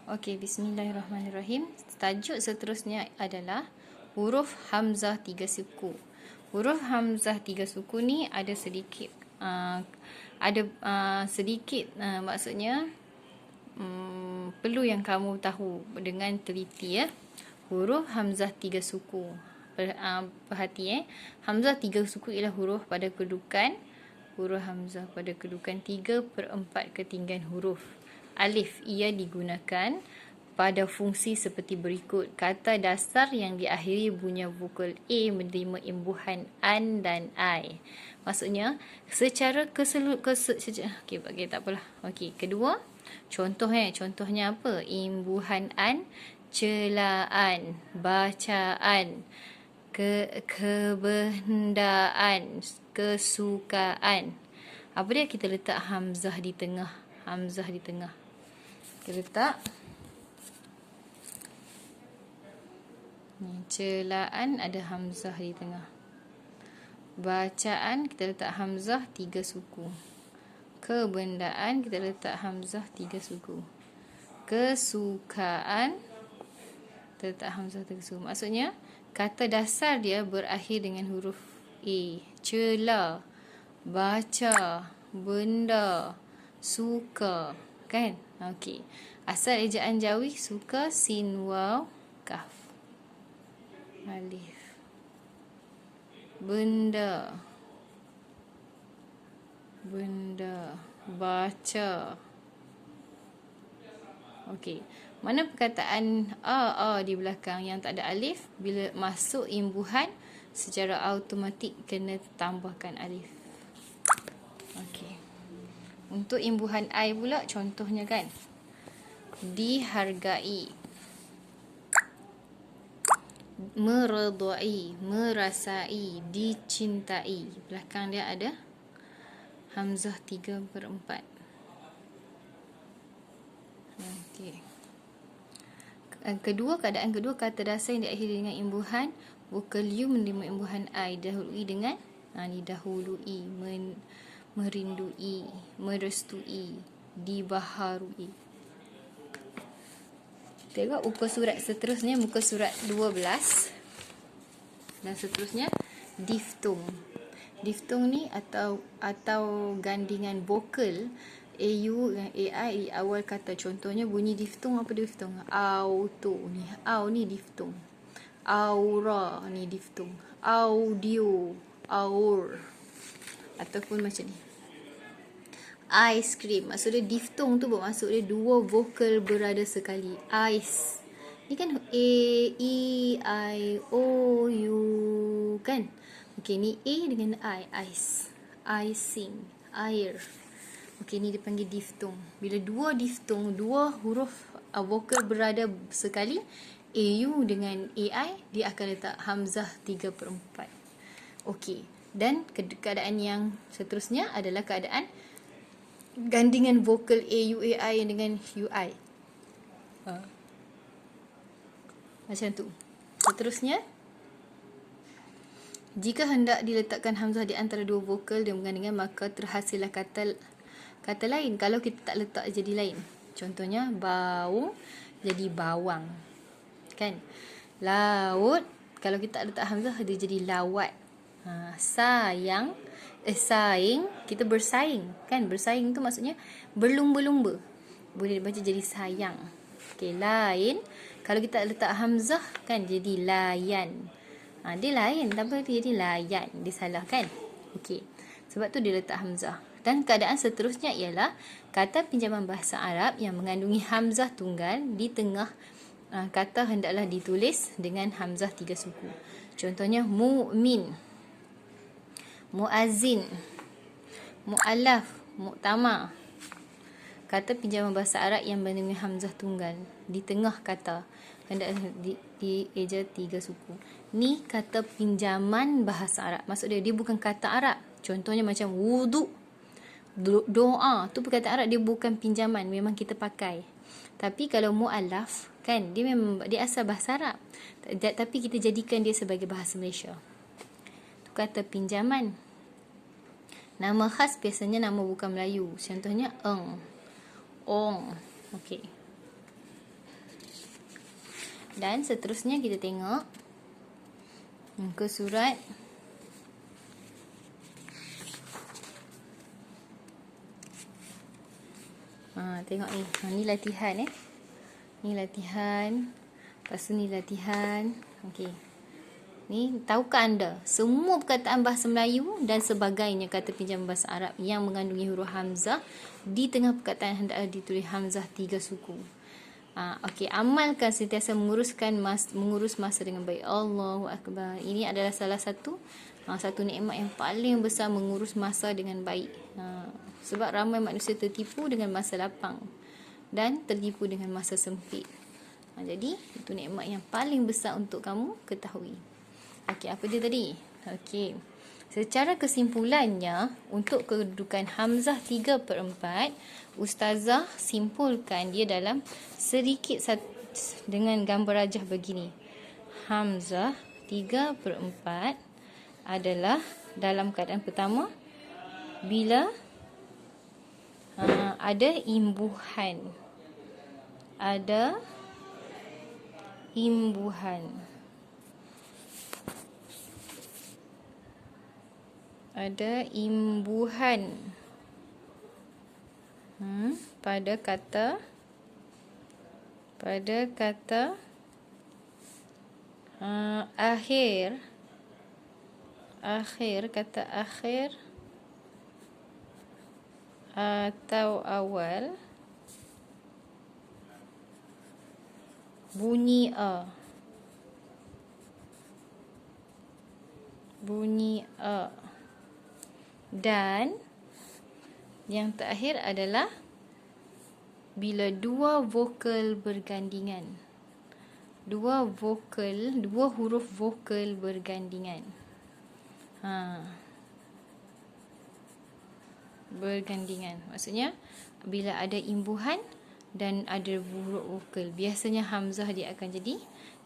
Okey, bismillahirrahmanirrahim. Tajuk seterusnya adalah huruf hamzah tiga suku. Huruf hamzah tiga suku ni ada sedikit maksudnya perlu yang kamu tahu dengan teliti ya. Huruf hamzah tiga suku. Perhati hamzah tiga suku ialah huruf pada kedudukan huruf hamzah pada kedudukan 3/4 ketinggian huruf. Alif ia digunakan pada fungsi seperti berikut. Kata dasar yang diakhiri bunyi vokal A menerima imbuhan an dan I. Maksudnya secara okey tak apalah. Okey, kedua contohnya apa? Imbuhan an, celaan, bacaan, kebendaan, kesukaan. Apa dia? Kita letak hamzah di tengah. Kita letak celaan, ada hamzah di tengah. Bacaan kita letak hamzah tiga suku. Kebendaan kita letak hamzah tiga suku. Kesukaan kita letak hamzah tiga suku. Maksudnya kata dasar dia berakhir dengan huruf A. Cela, baca, benda, suka, kan? Okey. Asal ejaan jawi suka, sin, waw, kaf. Alif. Benda, baca. Okey. Mana perkataan a di belakang yang tak ada alif, bila masuk imbuhan secara automatik kena tambahkan alif. Okey. Untuk imbuhan I pula contohnya kan. Dihargai, meredai, merasai, dicintai. Belakang dia ada hamzah 3/4. Okey. Keadaan kedua kata dasar yang diakhiri dengan imbuhan vokal U menerima imbuhan I didahului, merindui, merestui, dibaharui. Tengok muka surat seterusnya, muka surat 12 dan seterusnya diftung. Diftung ni atau gandingan vokal AU dengan AI di awal kata. Contohnya bunyi diftung, apa diftung? Auto ni, au ni diftung. Aura ni diftung. Audio, aur. Ataupun macam ni. Ice cream. Maksud dia diftung tu bermaksud dia dua vokal berada sekali. Ice. Ni kan A, E, I, O, U kan? Okey, ni A dengan I. Ice. Icing. Air. Okey, ni dipanggil diftung. Bila dua diftung, dua huruf vokal berada sekali, AU dengan AI, dia akan letak hamzah 3/4. Okey. Dan keadaan yang seterusnya adalah keadaan gandingan vokal AUAI dengan UI. Macam tu. Seterusnya, jika hendak diletakkan hamzah di antara dua vokal dan bergandingan, maka terhasillah kata lain kalau kita tak letak jadi lain. Contohnya baung jadi bawang. Kan? Laut kalau kita tak letak hamzah dia jadi lawat. Saing, kita bersaing kan? Bersaing tu maksudnya berlumba-lumba. Boleh dibaca jadi sayang. Okey, lain kalau kita letak hamzah kan jadi layan. Dia lain tapi dia jadi layan. Dia salah kan? Okey. Sebab tu dia letak hamzah. Dan keadaan seterusnya ialah kata pinjaman bahasa Arab yang mengandungi hamzah tunggal di tengah kata hendaklah ditulis dengan hamzah tiga suku. Contohnya mu'min, muazzin, mu'alaf, mu'tama. Kata pinjaman bahasa Arab yang mengandungi hamzah tunggal di tengah kata hendak dieja tiga suku. Ni kata pinjaman bahasa Arab. Maksud dia bukan kata Arab. Contohnya macam wudu, doa, tu perkataan Arab, dia bukan pinjaman, memang kita pakai. Tapi kalau mu'alaf kan, dia memang dia asal bahasa Arab, tapi kita jadikan dia sebagai bahasa Malaysia. Tu kata pinjaman. Nama khas biasanya nama bukan Melayu. Contohnya ong, ong. Okey. Dan seterusnya kita tengok muka surat tengok ni. Ni latihan Ni latihan. Lepas tu ni latihan. Okey. Ni tahukah anda semua perkataan bahasa Melayu dan sebagainya kata pinjaman bahasa Arab yang mengandungi huruf hamzah, di tengah perkataan hendaklah ditulis hamzah 3 suku. Okey, amalkan sentiasa mengurus masa dengan baik. Allahu akbar. Ini adalah salah satu nikmat yang paling besar, mengurus masa dengan baik. Sebab ramai manusia tertipu dengan masa lapang dan tertipu dengan masa sempit. Jadi itu nikmat yang paling besar untuk kamu ketahui. Okey, apa dia tadi? Okey. Secara kesimpulannya, untuk kedudukan hamzah 3/4, ustazah simpulkan dia dalam sedikit dengan gambar rajah begini. Hamzah 3/4 adalah dalam keadaan pertama bila ada imbuhan. Ada imbuhan pada kata akhir, kata akhir atau awal bunyi a. Dan yang terakhir adalah bila dua vokal bergandingan. Dua huruf vokal bergandingan. Bergandingan. Maksudnya bila ada imbuhan dan ada huruf vokal, biasanya hamzah dia akan jadi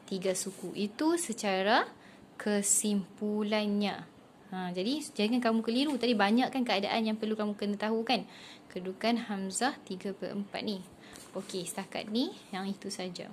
3 suku. Itu secara kesimpulannya. Jadi jangan kamu keliru. Tadi banyak kan keadaan yang perlu kamu kena tahu kan. Kedudukan hamzah 3/4 ni. Okey, setakat ni yang itu saja.